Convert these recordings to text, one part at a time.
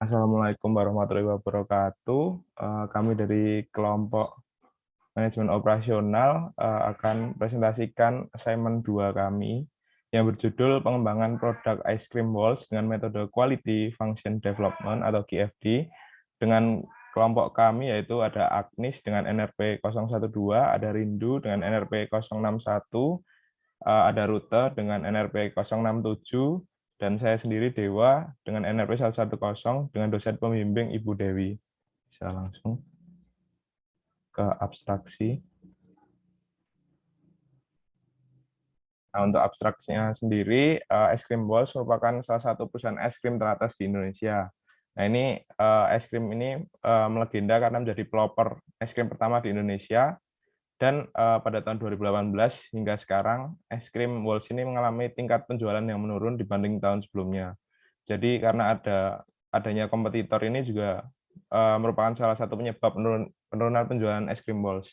Assalamualaikum warahmatullahi wabarakatuh. Kami dari kelompok manajemen operasional akan presentasikan assignment 2 kami yang berjudul pengembangan produk ice cream balls dengan metode Quality Function Development atau QFD dengan kelompok kami yaitu ada Agnis dengan NRP 012, ada Rindu dengan NRP 061, ada Rute dengan NRP 067, dan saya sendiri Dewa dengan NRP 110 dengan dosen pembimbing Ibu Dewi. Bisa langsung ke abstraksi. Nah, untuk abstraksinya sendiri, Ice Cream Balls merupakan salah satu perusahaan es krim teratas di Indonesia. Nah, ini es krim ini melegenda karena menjadi pelopor es krim pertama di Indonesia. Dan pada tahun 2018 hingga sekarang, es krim Walls ini mengalami tingkat penjualan yang menurun dibanding tahun sebelumnya. Jadi karena adanya kompetitor ini juga merupakan salah satu penyebab penurunan penjualan es krim Walls.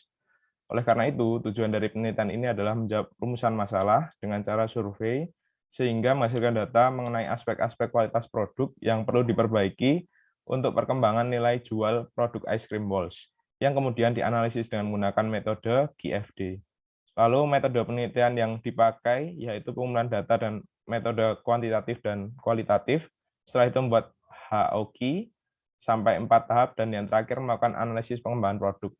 Oleh karena itu, tujuan dari penelitian ini adalah menjawab rumusan masalah dengan cara survei, sehingga menghasilkan data mengenai aspek-aspek kualitas produk yang perlu diperbaiki untuk perkembangan nilai jual produk ice cream balls, yang kemudian dianalisis dengan menggunakan metode QFD. Lalu metode penelitian yang dipakai yaitu pengumpulan data dan metode kuantitatif dan kualitatif. Setelah itu membuat HOQ sampai 4 tahap, dan yang terakhir melakukan analisis pengembangan produk.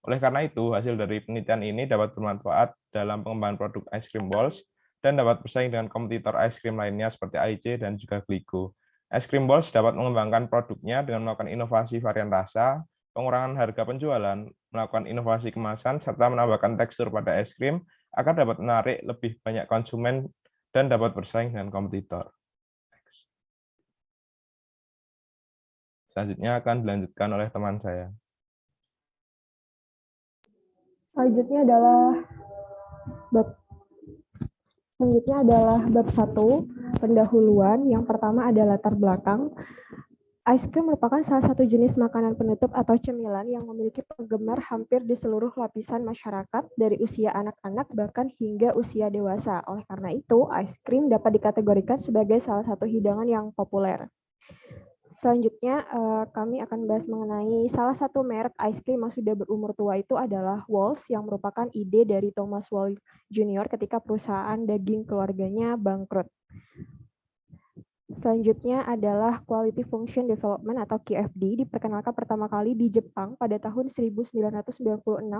Oleh karena itu, hasil dari penelitian ini dapat bermanfaat dalam pengembangan produk ice cream balls dan dapat bersaing dengan kompetitor ice cream lainnya seperti AIC dan juga Glico. Ice cream balls dapat mengembangkan produknya dengan melakukan inovasi varian rasa, pengurangan harga penjualan, melakukan inovasi kemasan, serta menambahkan tekstur pada es krim agar dapat menarik lebih banyak konsumen dan dapat bersaing dengan kompetitor. Selanjutnya akan dilanjutkan oleh teman saya. Selanjutnya adalah bab 1, pendahuluan. Yang pertama adalah latar belakang. Ice cream merupakan salah satu jenis makanan penutup atau cemilan yang memiliki penggemar hampir di seluruh lapisan masyarakat, dari usia anak-anak bahkan hingga usia dewasa. Oleh karena itu, ice cream dapat dikategorikan sebagai salah satu hidangan yang populer. Selanjutnya, kami akan bahas mengenai salah satu merek ice cream yang sudah berumur tua, itu adalah Walls, yang merupakan ide dari Thomas Wall Jr. ketika perusahaan daging keluarganya bangkrut. Selanjutnya adalah Quality Function Development atau QFD, diperkenalkan pertama kali di Jepang pada tahun 1996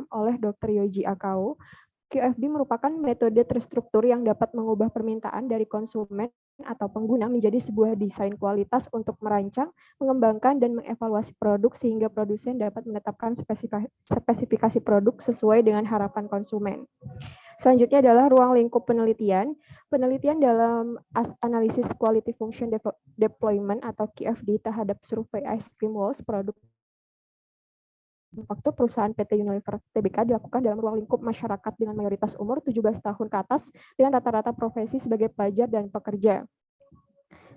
oleh Dr. Yoji Akao. QFD merupakan metode terstruktur yang dapat mengubah permintaan dari konsumen atau pengguna menjadi sebuah desain kualitas untuk merancang, mengembangkan, dan mengevaluasi produk sehingga produsen dapat menetapkan spesifikasi produk sesuai dengan harapan konsumen. Selanjutnya adalah ruang lingkup penelitian. Penelitian dalam analisis Quality Function Deployment atau QFD terhadap survei ice cream walls produk waktu perusahaan PT Unilever Tbk dilakukan dalam ruang lingkup masyarakat dengan mayoritas umur 17 tahun ke atas dengan rata-rata profesi sebagai pelajar dan pekerja.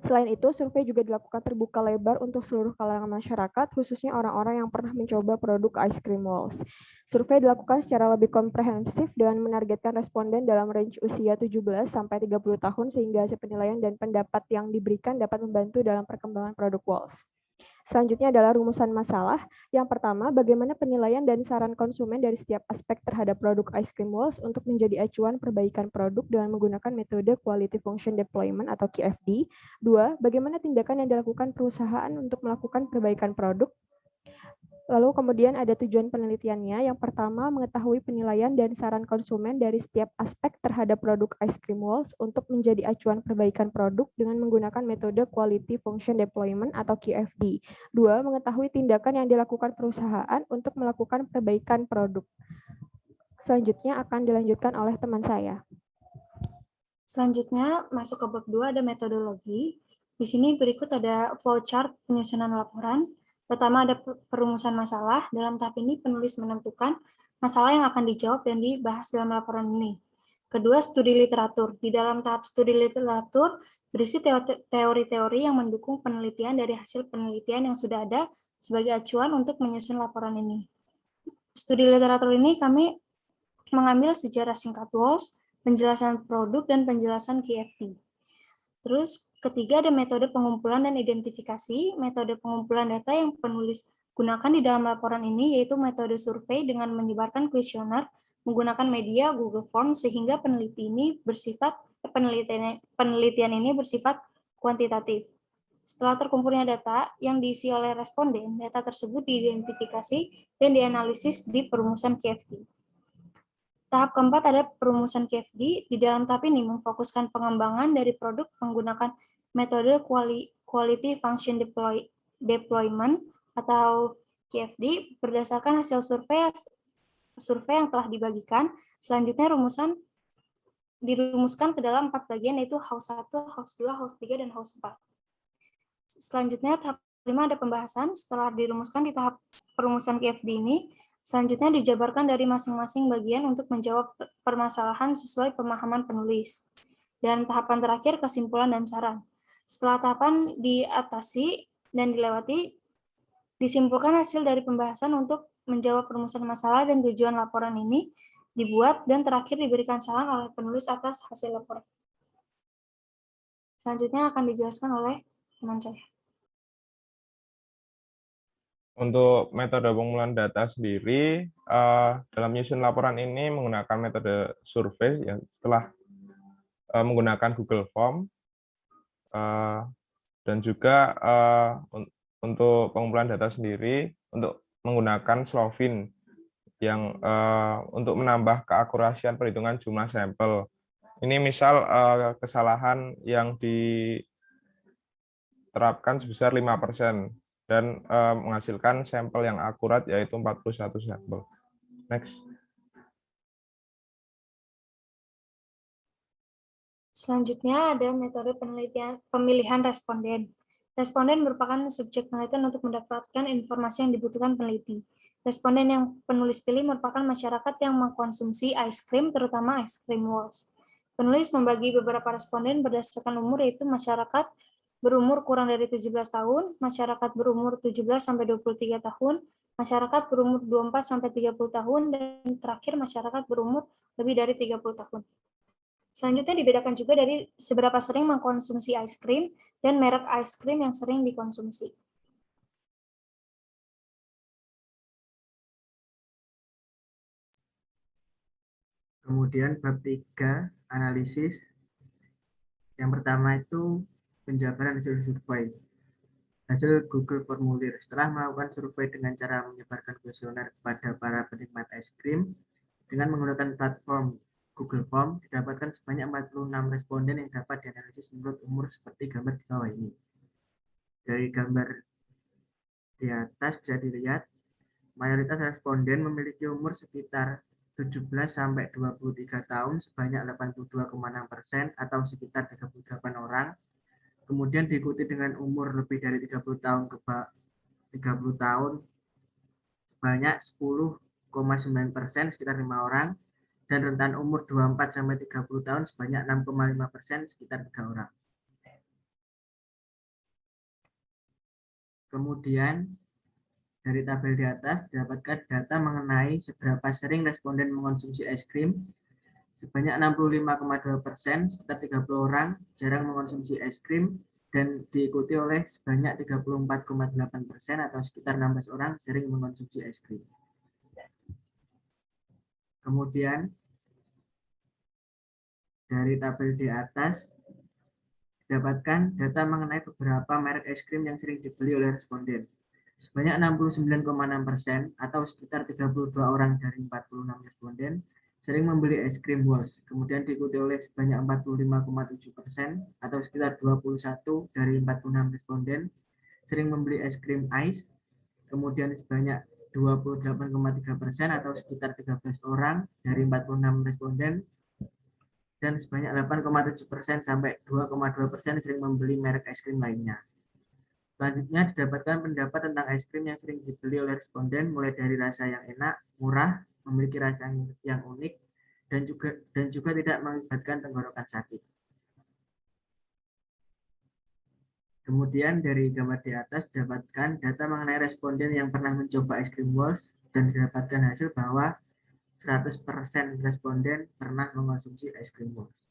Selain itu, survei juga dilakukan terbuka lebar untuk seluruh kalangan masyarakat, khususnya orang-orang yang pernah mencoba produk ice cream walls. Survei dilakukan secara lebih komprehensif dengan menargetkan responden dalam range usia 17 sampai 30 tahun sehingga hasil penilaian dan pendapat yang diberikan dapat membantu dalam perkembangan produk walls. Selanjutnya adalah rumusan masalah. Yang pertama, bagaimana penilaian dan saran konsumen dari setiap aspek terhadap produk ice cream walls untuk menjadi acuan perbaikan produk dengan menggunakan metode Quality Function Deployment atau QFD. 2, bagaimana tindakan yang dilakukan perusahaan untuk melakukan perbaikan produk. Lalu kemudian ada tujuan penelitiannya. Yang pertama, mengetahui penilaian dan saran konsumen dari setiap aspek terhadap produk ice cream walls untuk menjadi acuan perbaikan produk dengan menggunakan metode Quality Function Deployment atau QFD. 2, mengetahui tindakan yang dilakukan perusahaan untuk melakukan perbaikan produk. Selanjutnya akan dilanjutkan oleh teman saya. Selanjutnya, masuk ke bab 2 ada metodologi. Di sini berikut ada flowchart penyusunan laporan. Pertama ada perumusan masalah. Dalam tahap ini penulis menentukan masalah yang akan dijawab dan dibahas dalam laporan ini. Kedua, studi literatur. Di dalam tahap studi literatur berisi teori-teori yang mendukung penelitian dari hasil penelitian yang sudah ada sebagai acuan untuk menyusun laporan ini. Studi literatur ini kami mengambil sejarah singkat Walls, penjelasan produk, dan penjelasan QFD. Terus Ketiga, ada metode pengumpulan dan identifikasi. Metode pengumpulan data yang penulis gunakan di dalam laporan ini yaitu metode survei dengan menyebarkan kuesioner menggunakan media Google Forms sehingga penelitian ini bersifat kuantitatif. Setelah terkumpulnya data yang diisi oleh responden, data tersebut diidentifikasi dan dianalisis di perumusan KFD. Tahap keempat ada perumusan KFD. Di dalam tahap ini memfokuskan pengembangan dari produk menggunakan metode Quality Function Deployment atau KFD berdasarkan hasil survei yang telah dibagikan. Selanjutnya dirumuskan ke dalam 4 bagian yaitu House 1, House 2, House 3, dan House 4. Selanjutnya tahap 5 ada pembahasan. Setelah dirumuskan di tahap perumusan KFD ini, selanjutnya dijabarkan dari masing-masing bagian untuk menjawab permasalahan sesuai pemahaman penulis. Dan tahapan terakhir kesimpulan dan saran. Setelah tahapan diatasi dan dilewati, disimpulkan hasil dari pembahasan untuk menjawab perumusan masalah dan tujuan laporan ini dibuat dan terakhir diberikan saran oleh penulis atas hasil laporan. Selanjutnya akan dijelaskan oleh teman saya. Untuk metode pengumpulan data sendiri, dalam menyusun laporan ini menggunakan metode survei yang setelah menggunakan Google Form, dan juga untuk pengumpulan data sendiri untuk menggunakan Slovin yang untuk menambah keakurasian perhitungan jumlah sampel. Ini misal kesalahan yang diterapkan sebesar 5%. Dan menghasilkan sampel yang akurat yaitu 41 sampel. Next. Selanjutnya ada metode pemilihan responden. Responden merupakan subjek penelitian untuk mendapatkan informasi yang dibutuhkan peneliti. Responden yang penulis pilih merupakan masyarakat yang mengkonsumsi ice cream, terutama ice cream walls. Penulis membagi beberapa responden berdasarkan umur, yaitu masyarakat berumur kurang dari 17 tahun, masyarakat berumur 17-23 tahun, masyarakat berumur 24-30 tahun, dan terakhir masyarakat berumur lebih dari 30 tahun. Selanjutnya dibedakan juga dari seberapa sering mengkonsumsi ice cream dan merek ice cream yang sering dikonsumsi. Kemudian bab 3, analisis. Yang pertama itu penjabaran hasil survei. Hasil Google Formulir. Setelah melakukan survei dengan cara menyebarkan kuesioner kepada para penikmat es krim dengan menggunakan platform Google Form, didapatkan sebanyak 46 responden yang dapat dianalisis menurut umur seperti gambar di bawah ini. Dari gambar di atas bisa dilihat, mayoritas responden memiliki umur sekitar 17-23 tahun sebanyak 82,6% atau sekitar 38 orang. Kemudian diikuti dengan umur lebih dari 30 tahun sebanyak 10,9% sekitar 5 orang, dan rentan umur 24-30 tahun sebanyak 6,5% sekitar 3 orang. Kemudian dari tabel di atas didapatkan data mengenai seberapa sering responden mengkonsumsi es krim. Sebanyak 65,2%, sekitar 30 orang, jarang mengkonsumsi es krim, dan diikuti oleh sebanyak 34,8% atau sekitar 16 orang sering mengkonsumsi es krim. Kemudian dari tabel di atas didapatkan data mengenai beberapa merek es krim yang sering dibeli oleh responden. Sebanyak 69,6% atau sekitar 32 orang dari 46 responden sering membeli es krim Walls. Kemudian diikuti oleh sebanyak 45,7% atau sekitar 21 dari 46 responden sering membeli es krim Ice. Kemudian sebanyak 28,3% atau sekitar 13 orang dari 46 responden dan sebanyak 8,7% sampai 2,2% sering membeli merek es krim lainnya. Selanjutnya didapatkan pendapat tentang es krim yang sering dibeli oleh responden, mulai dari rasa yang enak, murah, memiliki rasa yang unik, dan juga tidak mengakibatkan tenggorokan sakit. Kemudian dari gambar di atas didapatkan data mengenai responden yang pernah mencoba es krim Walls, dan didapatkan hasil bahwa 100% responden pernah mengkonsumsi es krim Walls.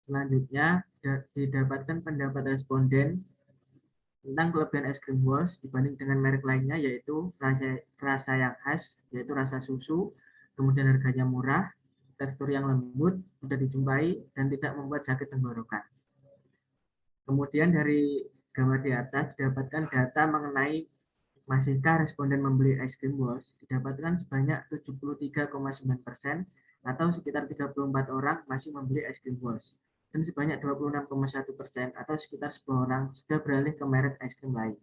Selanjutnya, didapatkan pendapat responden tentang kelebihan es krim Walsh dibanding dengan merek lainnya, yaitu rasa yang khas, yaitu rasa susu, kemudian harganya murah, tekstur yang lembut, mudah dijumpai, dan tidak membuat sakit tenggorokan. Kemudian dari gambar di atas didapatkan data mengenai masihkah responden membeli es krim Walsh. Didapatkan sebanyak 73,9% atau sekitar 34 orang masih membeli es krim Walsh. Dan sebanyak 26,1% atau sekitar 10 orang sudah beralih ke merek es krim lain.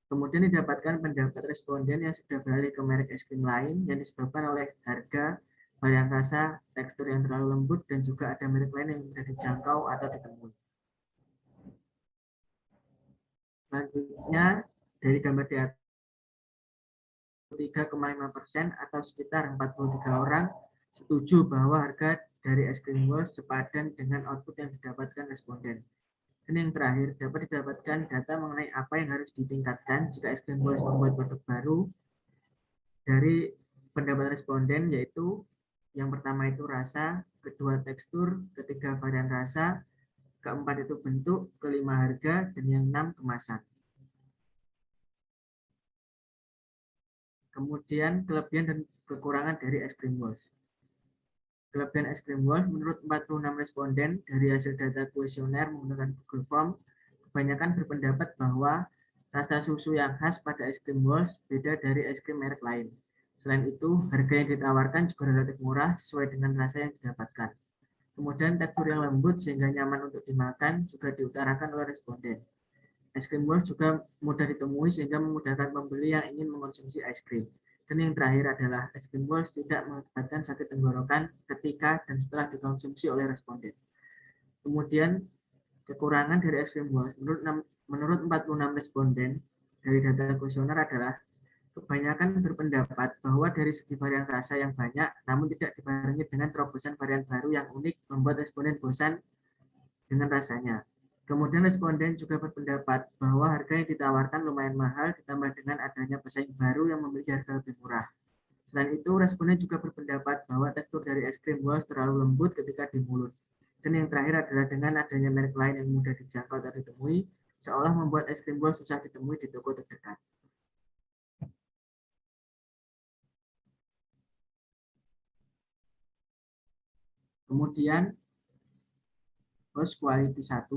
Kemudian didapatkan pendapat responden yang sudah beralih ke merek es krim lain yang disebabkan oleh harga, varian rasa, tekstur yang terlalu lembut, dan juga ada merek lain yang mudah dijangkau atau ditemui. Selanjutnya, dari gambar di atas, 3,5% atau sekitar 43 orang setuju bahwa harga dari es krim Walsh sepadan dengan output yang didapatkan responden. Dan yang terakhir, dapat didapatkan data mengenai apa yang harus ditingkatkan jika es krim Walsh membuat produk baru. Dari pendapat responden, yaitu yang pertama itu rasa, kedua tekstur, ketiga varian rasa, keempat itu bentuk, kelima harga, dan yang enam kemasan. Kemudian kelebihan dan kekurangan dari es krim Walsh. Kelebihan es krim Walsh menurut 46 responden dari hasil data kuesioner menggunakan Google Form, kebanyakan berpendapat bahwa rasa susu yang khas pada es krim Walsh beda dari es krim merek lain. Selain itu, harga yang ditawarkan juga relatif murah sesuai dengan rasa yang didapatkan. Kemudian tekstur yang lembut sehingga nyaman untuk dimakan juga diutarakan oleh responden. Es krim Walsh juga mudah ditemui sehingga memudahkan pembeli yang ingin mengonsumsi es krim. Dan yang terakhir adalah es krim Walsh tidak mengakibatkan sakit tenggorokan ketika dan setelah dikonsumsi oleh responden. Kemudian kekurangan dari es krim Walsh menurut 46 responden dari data kuesioner adalah kebanyakan berpendapat bahwa dari segi varian rasa yang banyak namun tidak dibarengi dengan terobosan varian baru yang unik membuat responden bosan dengan rasanya. Kemudian responden juga berpendapat bahwa harga yang ditawarkan lumayan mahal ditambah dengan adanya pesaing baru yang memiliki harga lebih murah. Selain itu, responden juga berpendapat bahwa tekstur dari es krim Walsh terlalu lembut ketika di mulut. Dan yang terakhir adalah dengan adanya merek lain yang mudah dijangkau dan ditemui, seolah membuat es krim Walsh susah ditemui di toko terdekat. Kemudian, host quality 1.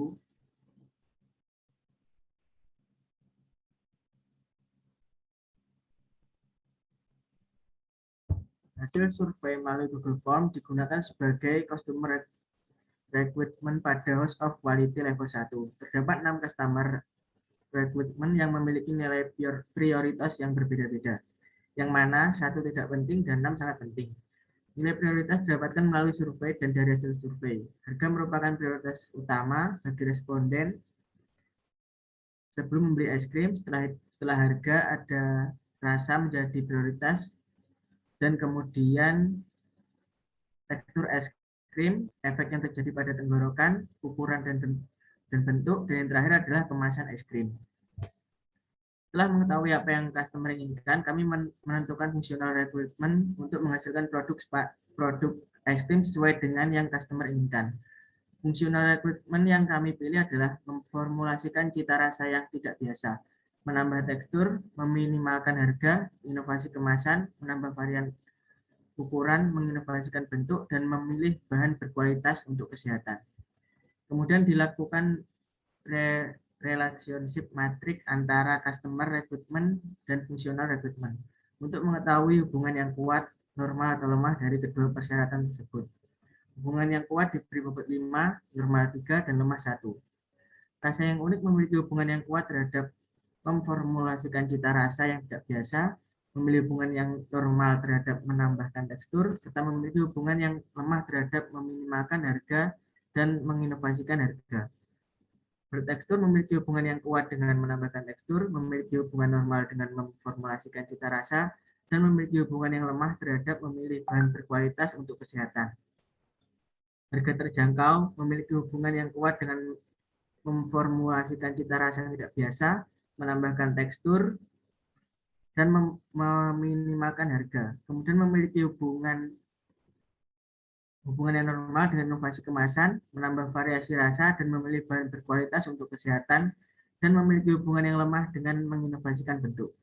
Hasil survei melalui Google Form digunakan sebagai customer recruitment pada host of quality level 1. Terdapat 6 customer recruitment yang memiliki nilai prioritas yang berbeda-beda, yang mana 1 tidak penting dan 6 sangat penting. Nilai prioritas didapatkan melalui survei dan dari hasil survei. Harga merupakan prioritas utama bagi responden sebelum membeli es krim. Setelah harga ada rasa menjadi prioritas, dan kemudian tekstur es krim, efek yang terjadi pada tenggorokan, ukuran dan bentuk, dan yang terakhir adalah kemasan es krim. Setelah mengetahui apa yang customer inginkan, kami menentukan fungsional recruitment untuk menghasilkan produk es krim sesuai dengan yang customer inginkan. Fungsional recruitment yang kami pilih adalah memformulasikan cita rasa yang tidak biasa, menambah tekstur, meminimalkan harga, inovasi kemasan, menambah varian ukuran, menginovasikan bentuk, dan memilih bahan berkualitas untuk kesehatan. Kemudian dilakukan relationship matrix antara customer recruitment dan fungsional recruitment untuk mengetahui hubungan yang kuat, normal atau lemah dari kedua persyaratan tersebut. Hubungan yang kuat diberi bobot 5, normal 3, dan lemah 1. Rasa yang unik memiliki hubungan yang kuat terhadap memformulasikan cita rasa yang tidak biasa, memiliki hubungan yang normal terhadap menambahkan tekstur, serta memiliki hubungan yang lemah terhadap meminimalkan harga dan menginovasikan harga. Bertekstur memiliki hubungan yang kuat dengan menambahkan tekstur, memiliki hubungan normal dengan memformulasikan cita rasa, dan memiliki hubungan yang lemah terhadap memilih bahan berkualitas untuk kesehatan. Harga terjangkau memiliki hubungan yang kuat dengan memformulasikan cita rasa yang tidak biasa, menambahkan tekstur, dan meminimalkan harga. Kemudian memiliki hubungan hubungan yang normal dengan inovasi kemasan, menambah variasi rasa, dan memilih bahan berkualitas untuk kesehatan, dan memiliki hubungan yang lemah dengan menginovasikan bentuk.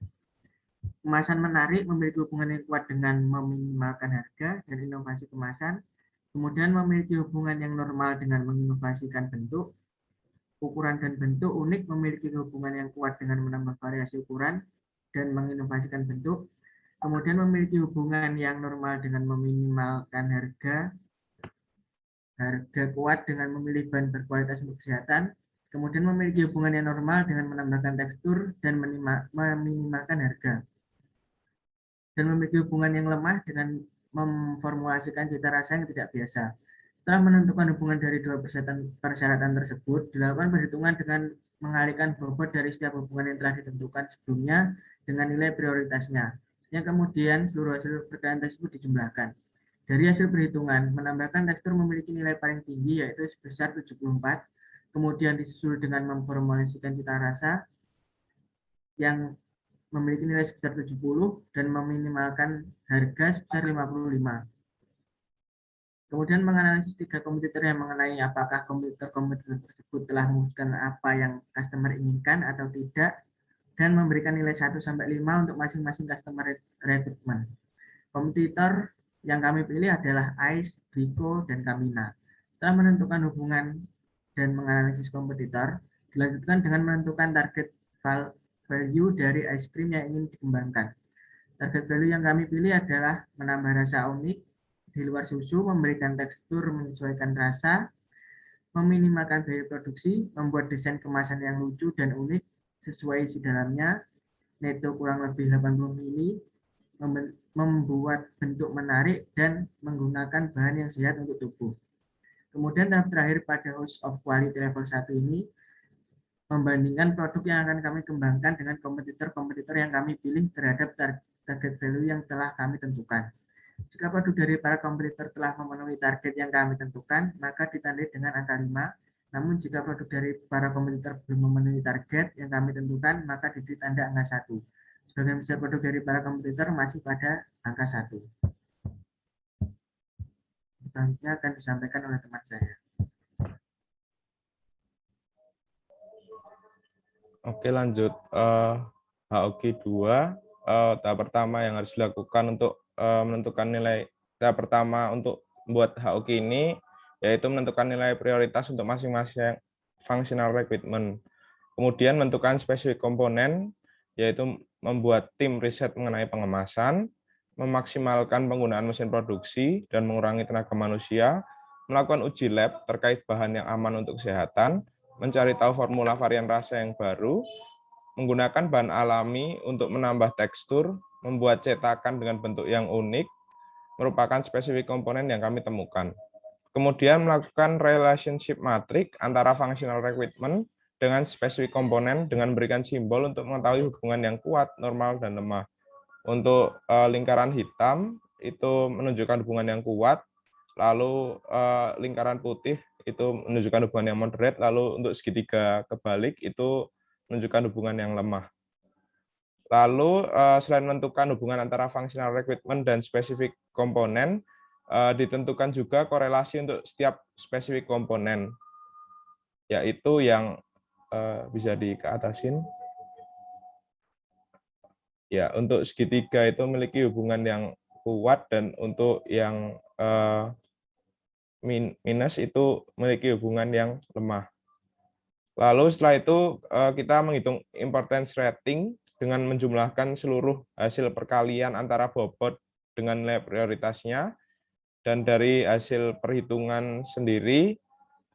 Kemasan menarik memiliki hubungan yang kuat dengan meminimalkan harga dan inovasi kemasan, kemudian memiliki hubungan yang normal dengan menginovasikan bentuk. Ukuran dan bentuk unik memiliki hubungan yang kuat dengan menambah variasi ukuran dan menginovasikan bentuk. Kemudian memiliki hubungan yang normal dengan meminimalkan harga kuat dengan memilih bahan berkualitas untuk kesehatan, kemudian memiliki hubungan yang normal dengan menambahkan tekstur dan meminimalkan harga, dan memiliki hubungan yang lemah dengan memformulasikan cita rasa yang tidak biasa. Setelah menentukan hubungan dari dua persyaratan tersebut, dilakukan perhitungan dengan mengalihkan bobot dari setiap hubungan yang telah ditentukan sebelumnya dengan nilai prioritasnya. Yang kemudian seluruh hasil perkiraan tersebut dijumlahkan. Dari hasil perhitungan, menambahkan tekstur memiliki nilai paling tinggi yaitu sebesar 74, kemudian disusul dengan memformulasikan cita rasa yang memiliki nilai sebesar 70 dan meminimalkan harga sebesar 55. Kemudian menganalisis 3 kompetitor yang mengenai apakah kompetitor tersebut telah mewujudkan apa yang customer inginkan atau tidak, dan memberikan nilai 1-5 untuk masing-masing customer recruitment. Kompetitor yang kami pilih adalah Ice, Brico, dan Camina. Setelah menentukan hubungan dan menganalisis kompetitor, dilanjutkan dengan menentukan target value dari ice cream yang ingin dikembangkan. Target value yang kami pilih adalah menambah rasa unik di luar susu, memberikan tekstur menyesuaikan rasa, meminimalkan biaya produksi, membuat desain kemasan yang lucu dan unik sesuai isi dalamnya, neto kurang lebih 80 ml, membuat bentuk menarik, dan menggunakan bahan yang sehat untuk tubuh. Kemudian tahap terakhir pada House of Quality level 1 ini, membandingkan produk yang akan kami kembangkan dengan kompetitor-kompetitor yang kami pilih terhadap target value yang telah kami tentukan. Jika produk dari para kompetitor telah memenuhi target yang kami tentukan, maka ditandai dengan angka 5. Namun jika produk dari para kompetitor belum memenuhi target yang kami tentukan, maka diberi tanda angka 1. Sebagian besar produk dari para kompetitor masih pada angka 1. Selanjutnya akan disampaikan oleh teman saya. Oke, lanjut. HOQ 2, tahap pertama yang harus dilakukan untuk menentukan nilai. Tahap pertama untuk membuat HOQ ini yaitu menentukan nilai prioritas untuk masing-masing functional requirement. Kemudian menentukan spesifik komponen, yaitu membuat tim riset mengenai pengemasan, memaksimalkan penggunaan mesin produksi dan mengurangi tenaga manusia, melakukan uji lab terkait bahan yang aman untuk kesehatan, mencari tahu formula varian rasa yang baru, menggunakan bahan alami untuk menambah tekstur, membuat cetakan dengan bentuk yang unik, merupakan spesifik komponen yang kami temukan. Kemudian melakukan relationship matrix antara functional requirement dengan spesifik komponen dengan memberikan simbol untuk mengetahui hubungan yang kuat, normal, dan lemah. Untuk lingkaran hitam itu menunjukkan hubungan yang kuat, lalu lingkaran putih itu menunjukkan hubungan yang moderate, lalu untuk segitiga kebalik itu menunjukkan hubungan yang lemah. Lalu selain menentukan hubungan antara functional requirement dan spesifik komponen, ditentukan juga korelasi untuk setiap spesifik komponen, yaitu yang bisa dikeatasin. Ya, untuk segitiga itu memiliki hubungan yang kuat, dan untuk yang minus itu memiliki hubungan yang lemah. Lalu setelah itu kita menghitung importance rating dengan menjumlahkan seluruh hasil perkalian antara bobot dengan nilai prioritasnya, dan dari hasil perhitungan sendiri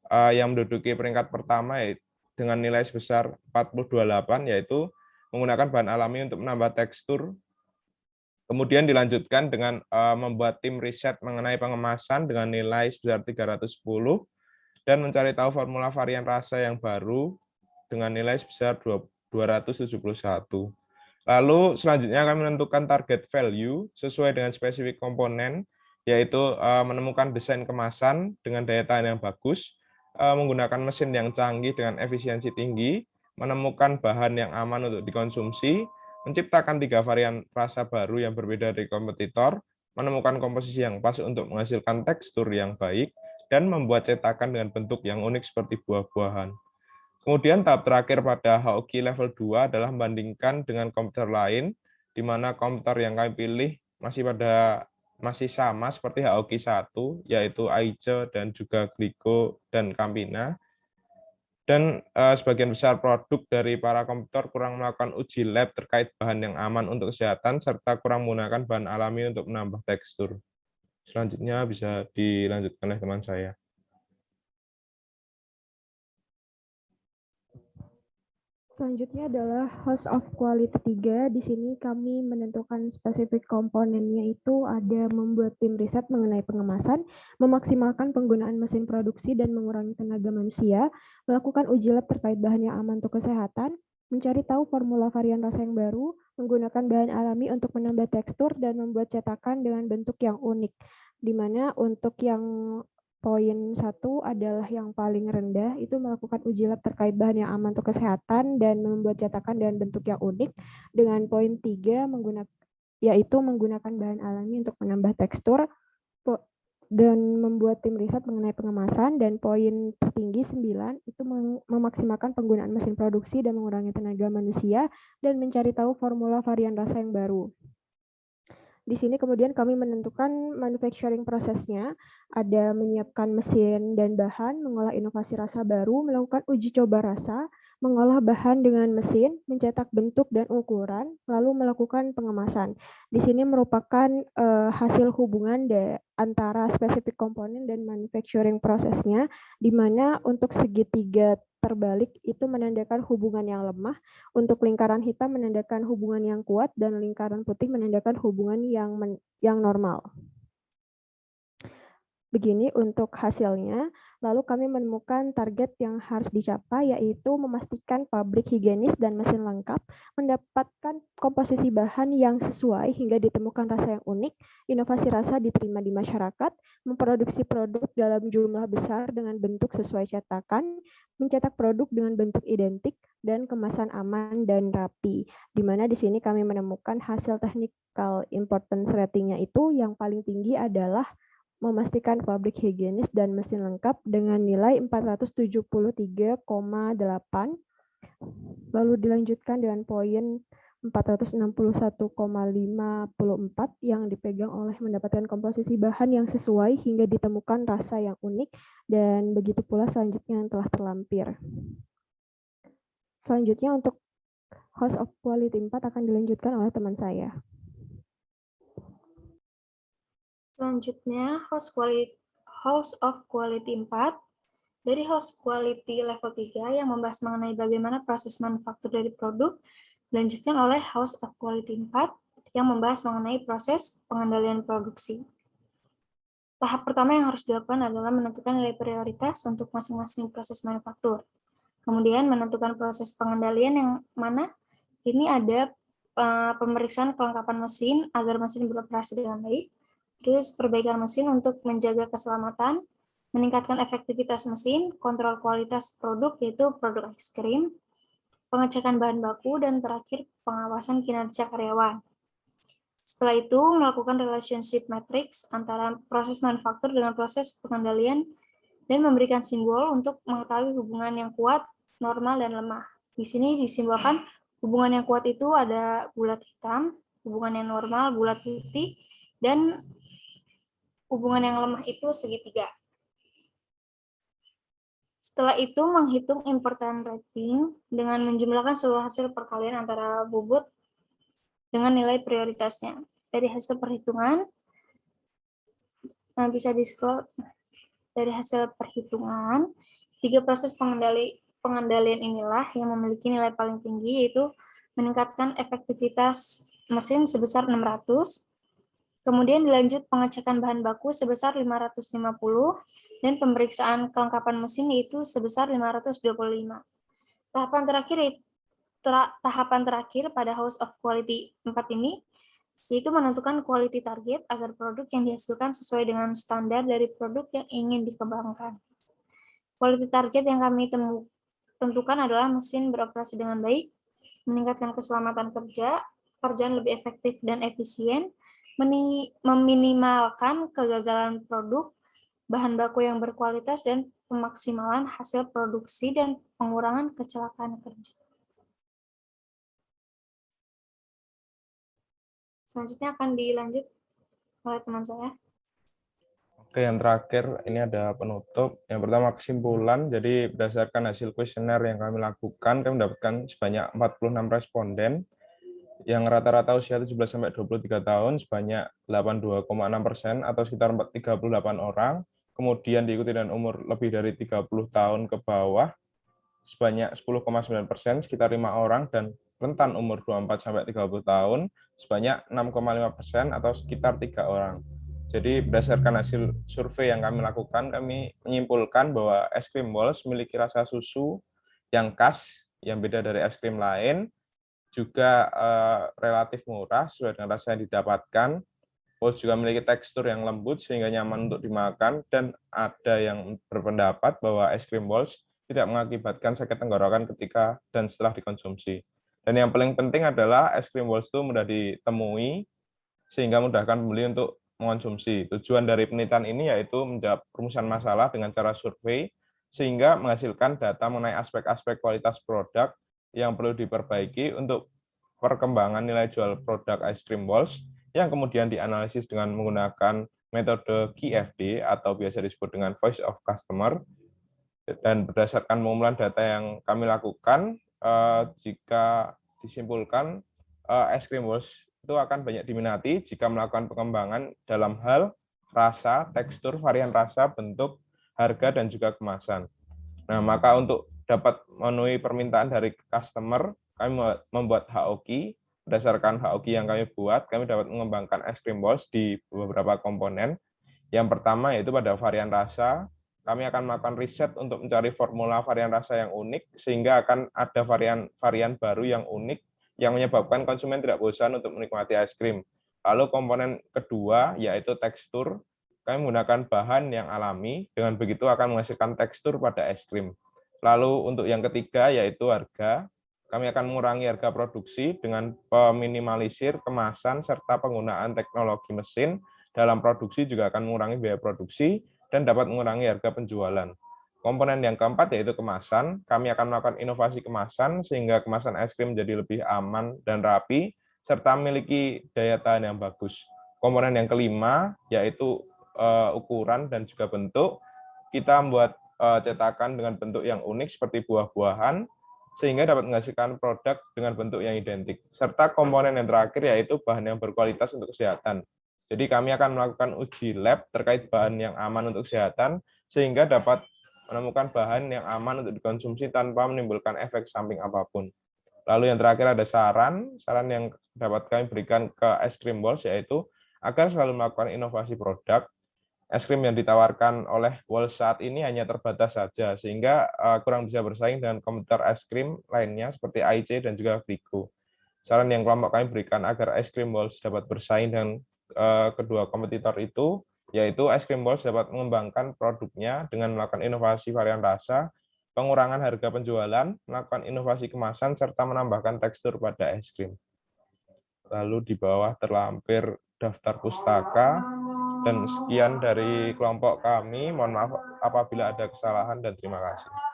yang menduduki peringkat pertama dengan nilai sebesar 428, yaitu menggunakan bahan alami untuk menambah tekstur. Kemudian dilanjutkan dengan membuat tim riset mengenai pengemasan dengan nilai sebesar 310 dan mencari tahu formula varian rasa yang baru dengan nilai sebesar 271. Lalu selanjutnya kami menentukan target value sesuai dengan spesifik komponen, yaitu menemukan desain kemasan dengan daya tahan yang bagus, menggunakan mesin yang canggih dengan efisiensi tinggi, menemukan bahan yang aman untuk dikonsumsi, menciptakan 3 varian rasa baru yang berbeda dari kompetitor, menemukan komposisi yang pas untuk menghasilkan tekstur yang baik, dan membuat cetakan dengan bentuk yang unik seperti buah-buahan. Kemudian tahap terakhir pada HOQ level 2 adalah membandingkan dengan komputer lain, di mana komputer yang kami pilih masih sama seperti HOQ 1, yaitu Aice dan juga Glico dan Campina. Dan sebagian besar produk dari para komputer kurang melakukan uji lab terkait bahan yang aman untuk kesehatan, serta kurang menggunakan bahan alami untuk menambah tekstur. Selanjutnya bisa dilanjutkan oleh teman saya. Selanjutnya adalah host of quality 3. Di sini kami menentukan spesifik komponennya, itu ada membuat tim riset mengenai pengemasan, memaksimalkan penggunaan mesin produksi dan mengurangi tenaga manusia, melakukan uji lab terkait bahan yang aman untuk kesehatan, mencari tahu formula varian rasa yang baru, menggunakan bahan alami untuk menambah tekstur, dan membuat cetakan dengan bentuk yang unik. Di mana untuk yang poin 1 adalah yang paling rendah, itu melakukan uji lab terkait bahan yang aman untuk kesehatan dan membuat cetakan dengan bentuk yang unik. Dengan poin 3 yaitu menggunakan bahan alami untuk menambah tekstur dan membuat tim riset mengenai pengemasan. Dan poin tertinggi 9 itu memaksimalkan penggunaan mesin produksi dan mengurangi tenaga manusia dan mencari tahu formula varian rasa yang baru. Di sini kemudian kami menentukan manufacturing prosesnya, ada menyiapkan mesin dan bahan, mengolah inovasi rasa baru, melakukan uji coba rasa, mengolah bahan dengan mesin, mencetak bentuk dan ukuran, lalu melakukan pengemasan. Di sini merupakan hasil hubungan antara spesifik komponen dan manufacturing prosesnya, di mana untuk segitiga terbalik itu menandakan hubungan yang lemah, untuk lingkaran hitam menandakan hubungan yang kuat, dan lingkaran putih menandakan hubungan yang normal. Begini untuk hasilnya. Lalu kami menemukan target yang harus dicapai, yaitu memastikan pabrik higienis dan mesin lengkap, mendapatkan komposisi bahan yang sesuai hingga ditemukan rasa yang unik, inovasi rasa diterima di masyarakat, memproduksi produk dalam jumlah besar dengan bentuk sesuai cetakan, mencetak produk dengan bentuk identik, dan kemasan aman dan rapi. Di mana di sini kami menemukan hasil technical importance ratingnya itu yang paling tinggi adalah memastikan pabrik higienis dan mesin lengkap dengan nilai 473,8. Lalu dilanjutkan dengan poin 461,54 yang dipegang oleh mendapatkan komposisi bahan yang sesuai hingga ditemukan rasa yang unik, dan begitu pula selanjutnya yang telah terlampir. Selanjutnya untuk host of quality 4 akan dilanjutkan oleh teman saya. Selanjutnya, host of quality 4 dari host quality level 3 yang membahas mengenai bagaimana proses manufaktur dari produk, dilanjutkan oleh host of quality 4 yang membahas mengenai proses pengendalian produksi. Tahap pertama yang harus dilakukan adalah menentukan nilai prioritas untuk masing-masing proses manufaktur. Kemudian menentukan proses pengendalian yang mana ini ada pemeriksaan kelengkapan mesin agar mesin beroperasi dengan baik, terus perbaikan mesin untuk menjaga keselamatan, meningkatkan efektivitas mesin, kontrol kualitas produk yaitu produk es krim, pengecekan bahan baku, dan terakhir pengawasan kinerja karyawan. Setelah itu melakukan relationship matrix antara proses manufaktur dengan proses pengendalian dan memberikan simbol untuk mengetahui hubungan yang kuat, normal, dan lemah. Di sini disimbolkan hubungan yang kuat itu ada bulat hitam, hubungan yang normal bulat putih, dan hubungan yang lemah itu segitiga. Setelah itu menghitung important rating dengan menjumlahkan seluruh hasil perkalian antara bobot dengan nilai prioritasnya. Dari hasil perhitungan, bisa di-scroll. Dari hasil perhitungan, 3 proses pengendalian inilah yang memiliki nilai paling tinggi, yaitu meningkatkan efektivitas mesin sebesar 600, kemudian dilanjut pengecekan bahan baku sebesar 550, dan pemeriksaan kelengkapan mesin yaitu sebesar 525. Tahapan terakhir pada host of quality 4 ini yaitu menentukan quality target agar produk yang dihasilkan sesuai dengan standar dari produk yang ingin dikembangkan. Quality target yang kami tentukan adalah mesin beroperasi dengan baik, meningkatkan keselamatan kerja, pekerjaan lebih efektif dan efisien, meminimalkan kegagalan produk, bahan baku yang berkualitas, dan pemaksimalan hasil produksi dan pengurangan kecelakaan kerja. Selanjutnya akan dilanjut oleh teman saya. Oke, yang terakhir ini ada penutup. Yang pertama kesimpulan, jadi berdasarkan hasil kuesioner yang kami lakukan, kami mendapatkan sebanyak 46 responden yang rata-rata usia 17-23 tahun sebanyak 82,6% atau sekitar 38 orang. Kemudian diikuti dengan umur lebih dari 30 tahun ke bawah sebanyak 10,9% sekitar 5 orang, dan rentan umur 24-30 tahun sebanyak 6,5% atau sekitar 3 orang. Jadi berdasarkan hasil survei yang kami lakukan, kami menyimpulkan bahwa es krim Walls memiliki rasa susu yang khas, yang beda dari es krim lain, juga relatif murah sesuai dengan rasa yang didapatkan. Walls juga memiliki tekstur yang lembut sehingga nyaman untuk dimakan, dan ada yang berpendapat bahwa es krim Walls tidak mengakibatkan sakit tenggorokan ketika dan setelah dikonsumsi. Dan yang paling penting adalah es krim Walls itu mudah ditemui sehingga mudahkan pembeli untuk mengonsumsi. Tujuan dari penelitian ini yaitu menjawab rumusan masalah dengan cara survei sehingga menghasilkan data mengenai aspek-aspek kualitas produk yang perlu diperbaiki untuk perkembangan nilai jual produk es krim Walls yang kemudian dianalisis dengan menggunakan metode QFD atau biasa disebut dengan Voice of Customer. Dan berdasarkan pengumpulan data yang kami lakukan, jika disimpulkan es krim Walls itu akan banyak diminati jika melakukan pengembangan dalam hal rasa, tekstur, varian rasa, bentuk, harga, dan juga kemasan. Nah, maka untuk dapat memenuhi permintaan dari customer, kami membuat HOQ. Berdasarkan HOQ yang kami buat, kami dapat mengembangkan es krim Walls di beberapa komponen. Yang pertama yaitu pada varian rasa, kami akan melakukan riset untuk mencari formula varian rasa yang unik, sehingga akan ada varian baru yang unik yang menyebabkan konsumen tidak bosan untuk menikmati es krim. Lalu komponen kedua yaitu tekstur, kami menggunakan bahan yang alami, dengan begitu akan menghasilkan tekstur pada es krim. Lalu untuk yang ketiga yaitu harga, kami akan mengurangi harga produksi dengan meminimalisir kemasan serta penggunaan teknologi mesin dalam produksi juga akan mengurangi biaya produksi dan dapat mengurangi harga penjualan. Komponen yang keempat yaitu kemasan. Kami akan melakukan inovasi kemasan sehingga kemasan es krim menjadi lebih aman dan rapi serta memiliki daya tahan yang bagus. Komponen yang kelima yaitu ukuran dan juga bentuk. Kita membuat cetakan dengan bentuk yang unik seperti buah-buahan sehingga dapat menghasilkan produk dengan bentuk yang identik. Serta komponen yang terakhir yaitu bahan yang berkualitas untuk kesehatan. Jadi kami akan melakukan uji lab terkait bahan yang aman untuk kesehatan sehingga dapat menemukan bahan yang aman untuk dikonsumsi tanpa menimbulkan efek samping apapun. Lalu yang terakhir ada saran yang dapat kami berikan ke es krim Walls yaitu agar selalu melakukan inovasi produk. Es krim yang ditawarkan oleh Walls saat ini hanya terbatas saja sehingga kurang bisa bersaing dengan kompetitor es krim lainnya seperti AIC dan juga Frigo. Saran yang kelompok kami berikan agar es krim Walls dapat bersaing dengan kedua kompetitor itu yaitu es krim Walls dapat mengembangkan produknya dengan melakukan inovasi varian rasa, pengurangan harga penjualan, melakukan inovasi kemasan, serta menambahkan tekstur pada es krim. Lalu di bawah terlampir daftar pustaka, dan sekian dari kelompok kami. Mohon maaf apabila ada kesalahan dan terima kasih.